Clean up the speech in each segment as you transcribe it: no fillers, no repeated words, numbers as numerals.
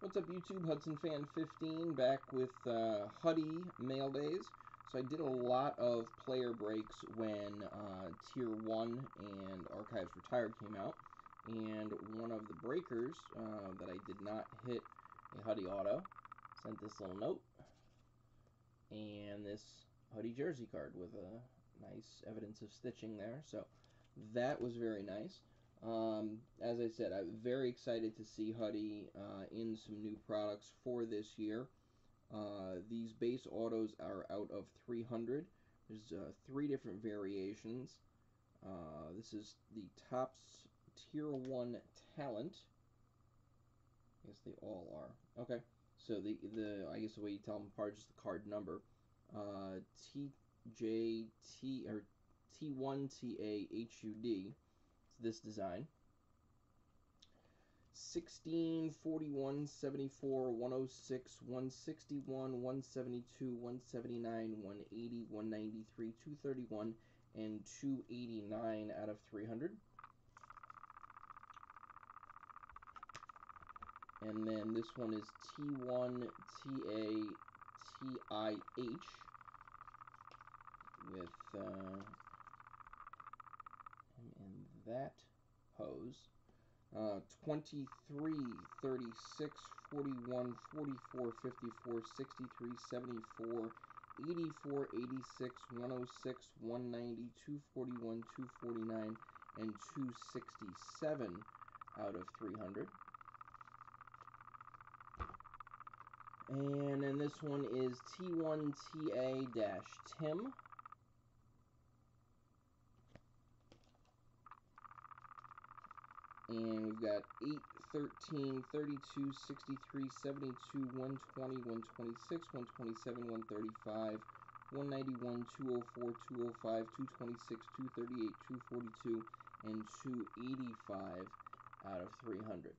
What's up, YouTube? Hudson Fan 15 back with Huddy Maildays. So I did a lot of player breaks when Tier 1 and Archives Retired came out, and one of the breakers that I did not hit a Huddy auto sent this little note and this Huddy jersey card with a nice evidence of stitching there. So that was very nice. As I said, I'm very excited to see Huddy in some new products for this year. These base autos are out of 300. There's 3 different variations. This is the Topps Tier 1 Talent. I guess they all are. Okay, so I guess the way you tell them apart is just the card number. TJT or T1TAHUD. This design. 16, 41, 74, 106, 161, 172, 179, 180, 193, 231, and 289 out of 300. And then this one is T1TATIH with in that pose. 23, 36, 41, 44, 54, 63, 74, 84, 86, 106, 190, 241, 249, and 267 out of 300. And then this one is T1TA-Tim. And we've got 8, 13, 32, 63, 72, 120, 126, 127, 135, 191, 204, 205, 226, 238, 242, and 285 out of 300.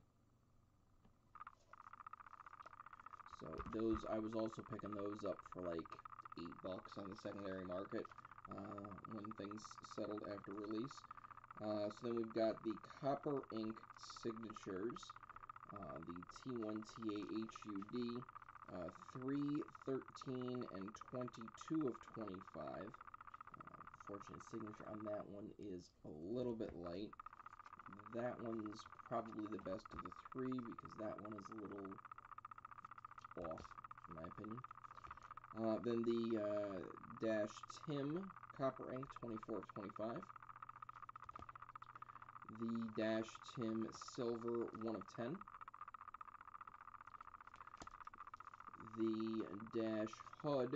So those, I was also picking those up for like $8 on the secondary market when things settled after release. So then we've got the copper ink signatures, the T1TAHUD, 3, 13, and 22 of 25. Fortunate signature on that one is a little bit light. That one's probably the best of the 3 because that one is a little off, in my opinion. Then the Dash Tim copper ink, 24 of 25. The Dash Tim Silver 1 of 10. The Dash Hud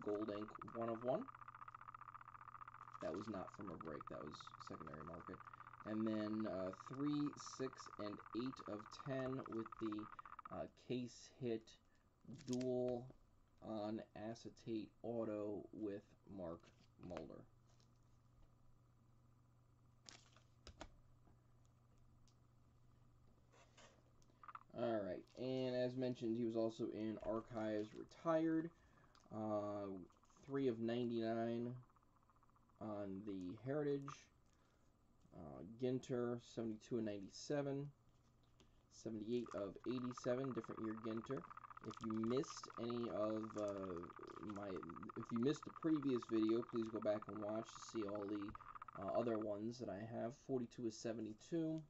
Gold Ink 1 of 1. That was not from a break, that was secondary market. And then 3, 6, and 8 of 10 with the Case Hit Dual on Acetate Auto with Mark Mulder. Alright, and as mentioned, he was also in Archives Retired. 3 of 99 on the Heritage. Ginter, 72 of 97. 78 of 87, different year Ginter. If you missed any of if you missed the previous video, please go back and watch to see all the other ones that I have. 42 of 72.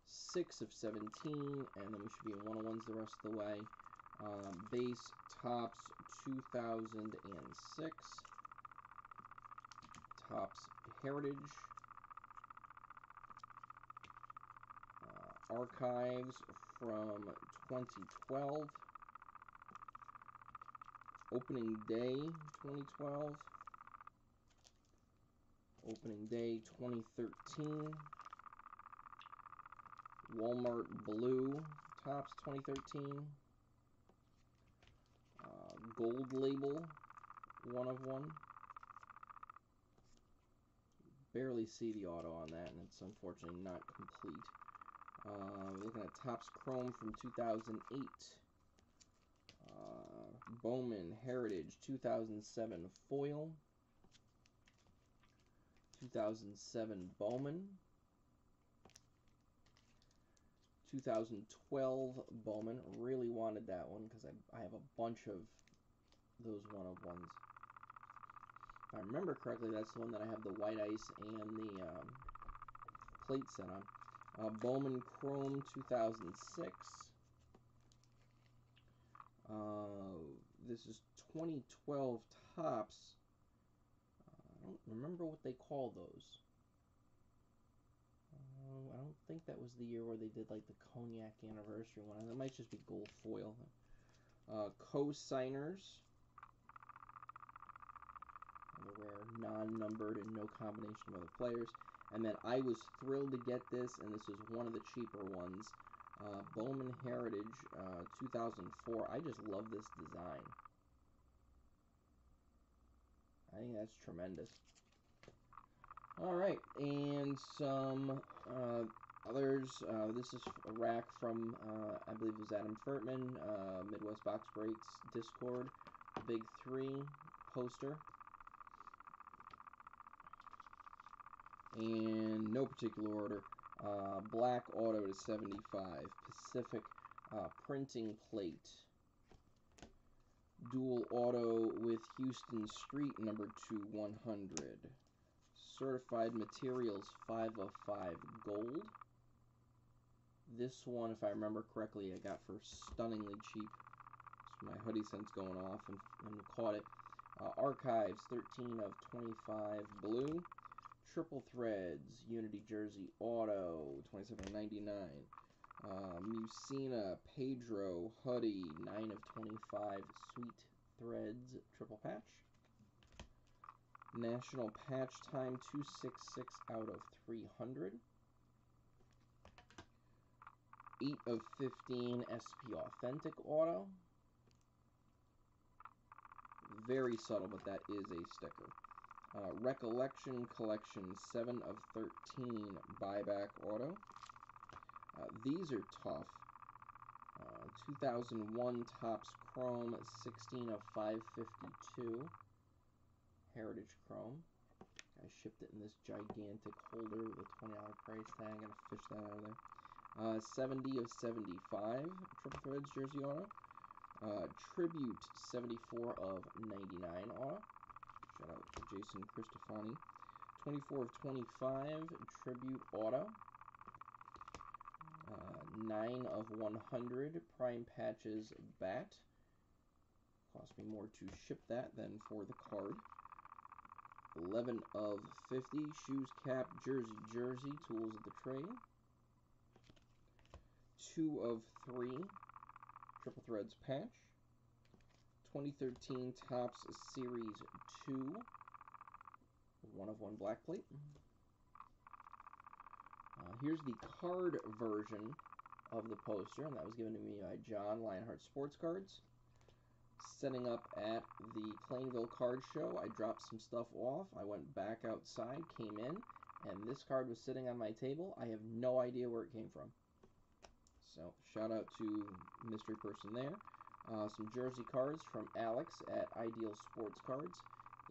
6 of 17, and then we should be in 101s the rest of the way. Base Topps 2006. Topps Heritage. Archives from 2012. Opening Day 2012. Opening Day 2013. Walmart Blue Topps 2013. Gold Label 1 of 1. Barely see the auto on that, and it's unfortunately not complete. We're looking at Topps Chrome from 2008. Bowman Heritage 2007 Foil. 2007 Bowman. 2012 Bowman. Really wanted that one because I have a bunch of those one-of-ones. If I remember correctly, that's the one that I have the white ice and the plate set on. Bowman Chrome 2006. This is 2012 Topps. I don't remember what they call those. I don't think that was the year where they did like the Cognac anniversary one. That might just be gold foil. Co-signers. Rare, non-numbered, and no combination of other players. And then I was thrilled to get this, and this is one of the cheaper ones. Bowman Heritage 2004. I just love this design. I think that's tremendous. Alright, and some others. This is a rack from, I believe it was Adam Furtman, Midwest Box Breaks Discord. Big 3 poster. And no particular order. Black Auto to 75. Pacific Printing Plate. Dual Auto with Houston Street number 2/100. Certified Materials 5 of 5 Gold. This one, if I remember correctly, I got for stunningly cheap. So my Huddy sense going off and caught it. Archives 13 of 25 Blue. Triple Threads Unity Jersey Auto 27.99. Musina Pedro Huddy 9 of 25 Sweet Threads Triple Patch. National Patch Time 266 out of 300. 8 of 15 SP Authentic Auto. Very subtle, but that is a sticker. Recollection Collection 7 of 13 Buyback Auto. These are tough. 2001 Topps Chrome 16 of 552 Heritage Chrome. I shipped it in this gigantic holder with a $20 price tag. I'm gonna fish that out of there. 70 of 75 Triple Threads Jersey Auto. Tribute 74 of 99 Auto. Shout out to Jason Cristofani. 24 of 25 Tribute Auto. 9 of 100 Prime Patches Bat. Cost me more to ship that than for the card. 11 of 50 Shoes Cap Jersey Tools of the Trade. 2 of 3 Triple Threads Patch. 2013 Topps Series 2. 1 of 1 black plate. Here's the card version of the poster, and that was given to me by John, Lionheart Sports Cards. Setting up at the Plainville Card Show, I dropped some stuff off. I went back outside, came in, and this card was sitting on my table. I have no idea where it came from. So, shout out to mystery person there. Some jersey cards from Alex at Ideal Sports Cards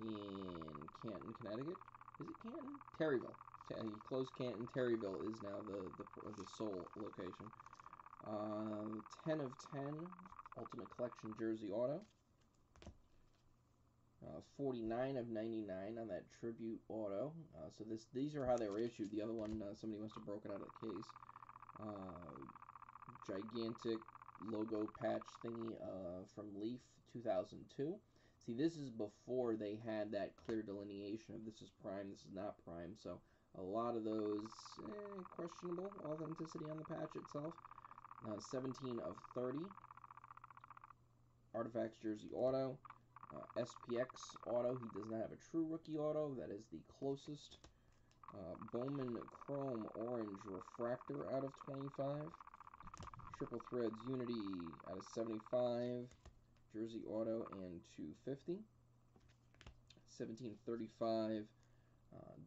in Canton, Connecticut. Is it Canton? Terryville. He closed Canton. Terryville is now the sole location. 10 of 10 Ultimate Collection Jersey Auto. 49 of 99 on that Tribute Auto. So these are how they were issued. The other one, somebody must have broken out of the case. Gigantic logo patch thingy from Leaf 2002. See, this is before they had that clear delineation of this is prime, this is not prime. So a lot of those questionable authenticity on the patch itself. 17 of 30 Artifacts Jersey Auto. SPX Auto, he does not have a true rookie auto, that is the closest. Bowman Chrome Orange Refractor out of 25. Triple Threads Unity out of 75. Jersey Auto and 250. 1735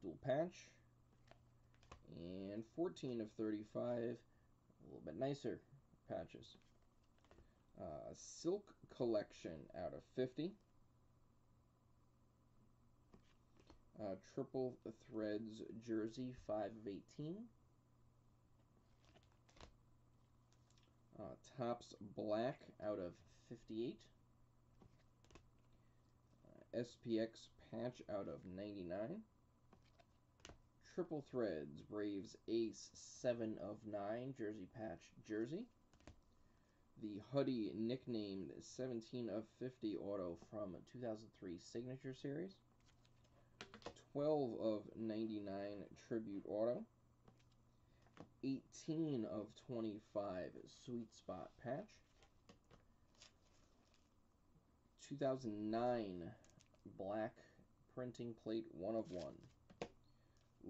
dual patch. And 14 of 35, a little bit nicer patches. Silk Collection out of 50. Triple Threads Jersey 5 of 18. Topps Black out of 58. SPX Patch out of 99. Triple Threads Braves Ace 7 of 9 Jersey Patch Jersey. The Huddy nicknamed 17 of 50 auto from 2003 Signature Series. 12 of 99 Tribute auto. 18 of 25 Sweet Spot Patch. 2009 Black Printing Plate 1 of 1.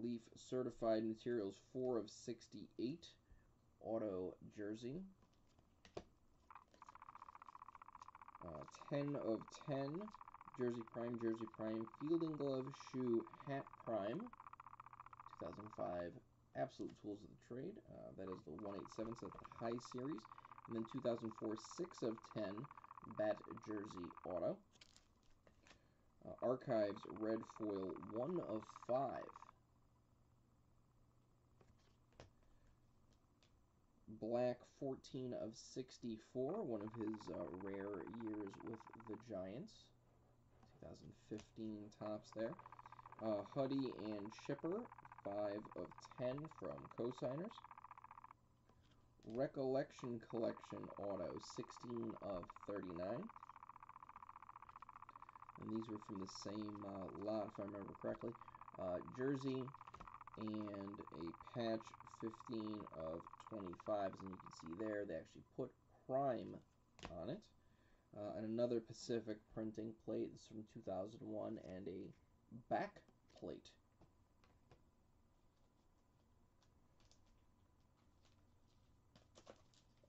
Leaf Certified Materials 4 of 68 Auto Jersey. 10 of 10 Jersey Prime Fielding Glove Shoe Hat Prime 2005 Absolute Tools of the Trade. That is the 187, so that's the high series. And then 2004 6 of 10 Bat Jersey Auto. Archives Red Foil 1 of 5. Black 14 of 64, one of his rare years with the Giants. 2015 Topps there. Huddy and Shipper 5 of 10 from Cosigners. Recollection Collection Auto 16 of 39. And these were from the same lot, if I remember correctly. Jersey and a patch 15 of 25, and you can see there they actually put Prime on it. And another Pacific printing plate. This is from 2001, and a back plate.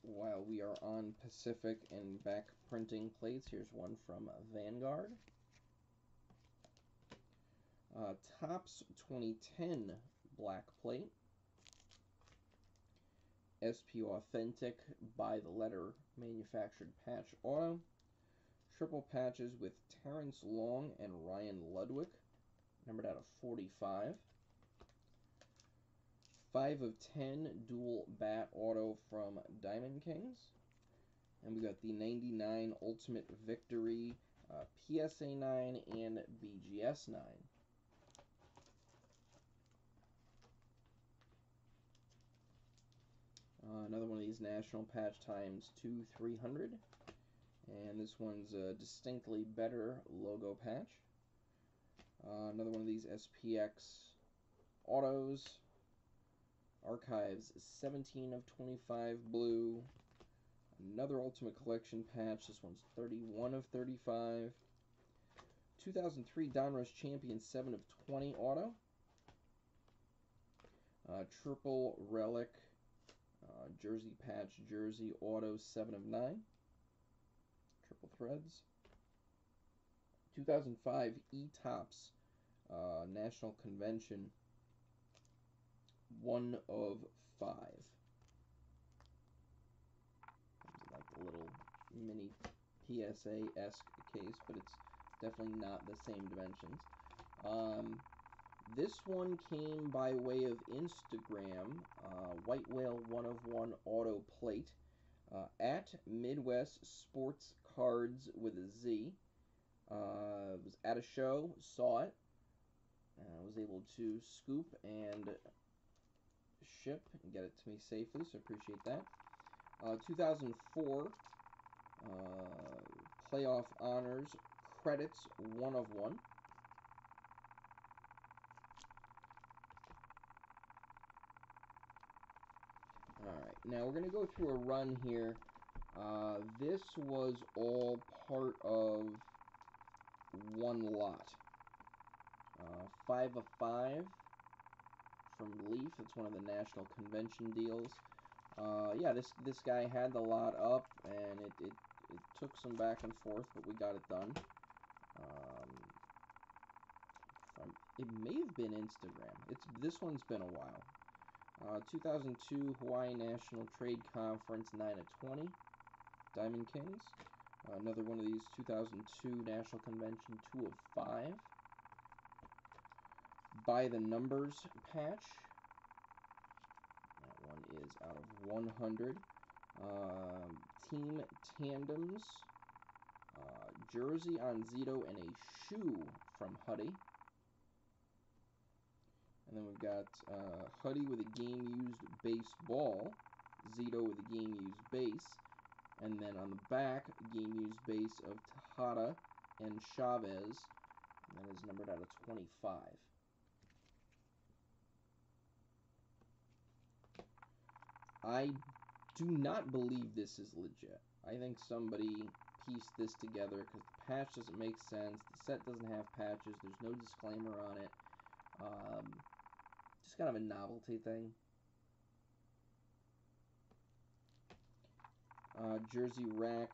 While we are on Pacific and back printing plates, here's one from Vanguard. Topps 2010 black plate. SP Authentic by the letter manufactured patch auto. Triple patches with Terrence Long and Ryan Ludwig, numbered out of 45. 5 of 10 dual bat auto from Diamond Kings. And we got the 99 Ultimate Victory PSA 9 and BGS 9. Another one of these National Patch times 2 300. And this one's a distinctly better logo patch. Another one of these SPX autos. Archives 17 of 25 blue. Another Ultimate Collection patch. This one's 31 of 35. 2003 Donruss Champion 7 of 20 auto. Triple Relic Jersey patch Jersey auto 7 of 9. Triple threads. 2005 E-Topps National Convention 1 of 5. Comes in like the little mini PSA-esque case, but it's definitely not the same dimensions. This one came by way of Instagram. White Whale 1 of 1 auto plate. At Midwest Sports Cards with a Z. Was at a show, saw it, was able to scoop and ship and get it to me safely, so appreciate that. 2004 Playoff Honors Credits 1 of 1. Alright, now we're going to go through a run here. This was all part of one lot. 5 of 5 from Leaf. It's one of the National Convention deals. Yeah, this guy had the lot up, and it took some back and forth, but we got it done. It may have been Instagram. This one's been a while. 2002 Hawaii National Trade Conference 9 of 20. Diamond Kings. Another one of these 2002 National Convention 2 of 5. By the Numbers patch. That one is out of 100. Team Tandems, jersey on Zito, and a shoe from Huddy. And then we've got Huddy with a game-used baseball, Zito with a game-used base, and then on the back, game-used base of Tejada and Chavez, and that is numbered out of 25. I do not believe this is legit. I think somebody pieced this together because the patch doesn't make sense. The set doesn't have patches. There's no disclaimer on it. Just kind of a novelty thing. Jersey rack,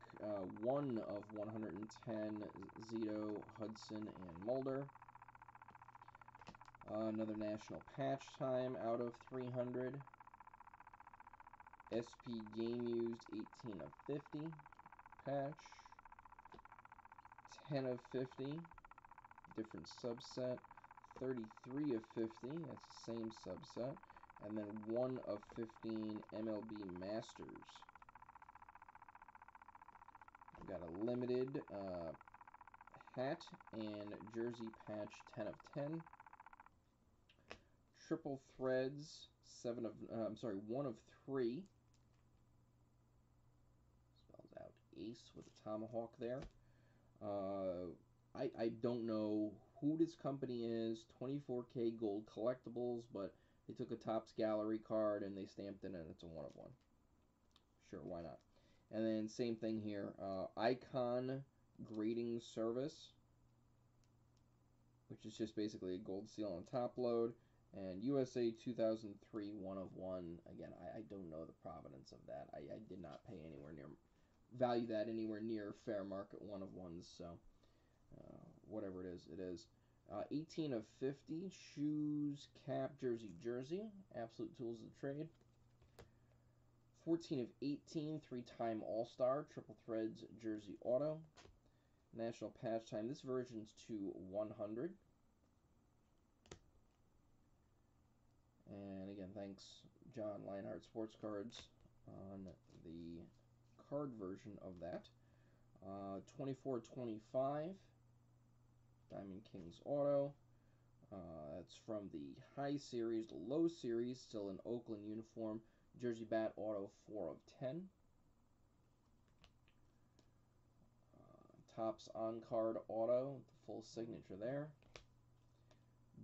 1 of 110, Zito, Hudson, and Mailday. Another national patch time out of 300. SP game used, 18 of 50. Patch. 10 of 50. Different subset. 33 of 50. That's the same subset. And then 1 of 15 MLB Masters. We've got a limited hat and jersey patch, 10 of 10. Triple threads, 1 of 3. Spells out ace with a tomahawk there. I don't know who this company is. 24K gold collectibles, but they took a Topps Gallery card and they stamped it and it's a 1 of 1. Sure, why not? And then same thing here, Icon Grading Service, which is just basically a gold seal on top load, and USA 2003 1 of 1. Again, I don't know the provenance of that. I did not pay anywhere near, value that anywhere near fair market 1 of 1s, so whatever it is, it is. 18 of 50, shoes, cap, jersey, Absolute Tools of the Trade. 14 of 18, 3-time All-Star, Triple Threads, Jersey Auto. National Patch Time. This version's to 100. And again, thanks John Lionheart Sports Cards on the card version of that. 24-25, Diamond Kings Auto. That's from the High Series, the Low Series, still in Oakland uniform. Jersey Bat Auto, 4 of 10. Topps On-Card Auto, the full signature there.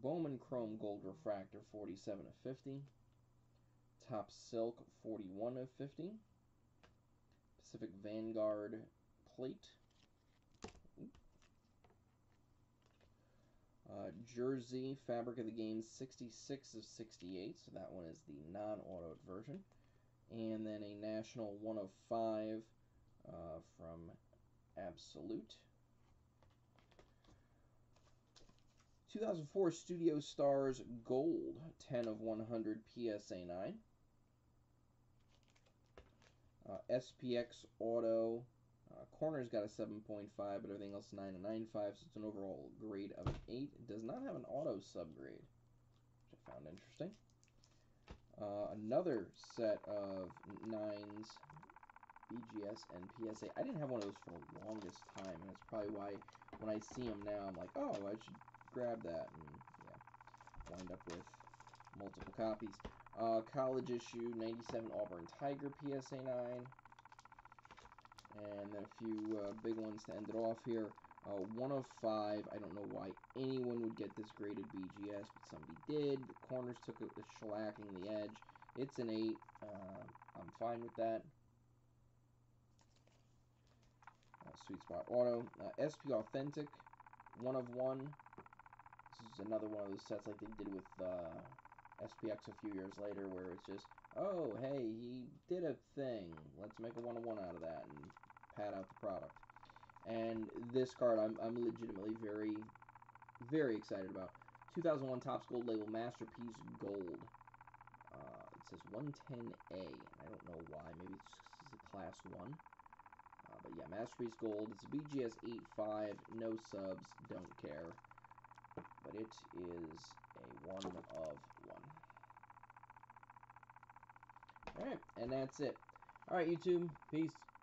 Bowman Chrome Gold Refractor, 47 of 50. Topps Silk, 41 of 50. Pacific Vanguard Plate. Jersey Fabric of the Game, 66 of 68, so that one is the non-autoed version. And then a National 1 of 5 from Absolute. 2004 Studio Stars Gold, 10 of 100 PSA 9. SPX Auto, corner's got a 7.5, but everything else 9 and 9.5, so it's an overall grade of an 8. It does not have an auto subgrade, which I found interesting. Another set of 9s, BGS and PSA. I didn't have one of those for the longest time, and that's probably why when I see them now, I'm like, oh, I should grab that, and yeah, wind up with multiple copies. College issue, 97 Auburn Tiger PSA 9. And then a few big ones to end it off here. 1 of 5. I don't know why anyone would get this graded BGS, but somebody did. The corners took a shellacking the edge. It's an 8. I'm fine with that. Sweet Spot Auto. SP Authentic, 1 of 1. This is another one of those sets like they did with SPX a few years later, where it's just, oh, hey, he did a thing. Let's make a 1 of 1 out of that and pad out the product. And this card, I'm legitimately very, very excited about. 2001 Topps Gold Label Masterpiece Gold. It says 110A. I don't know why. Maybe it's just a class 1. But yeah, Masterpiece Gold. It's a BGS 8.5. No subs. Don't care. But it is a 1 of 1. Alright, and that's it. Alright, YouTube. Peace.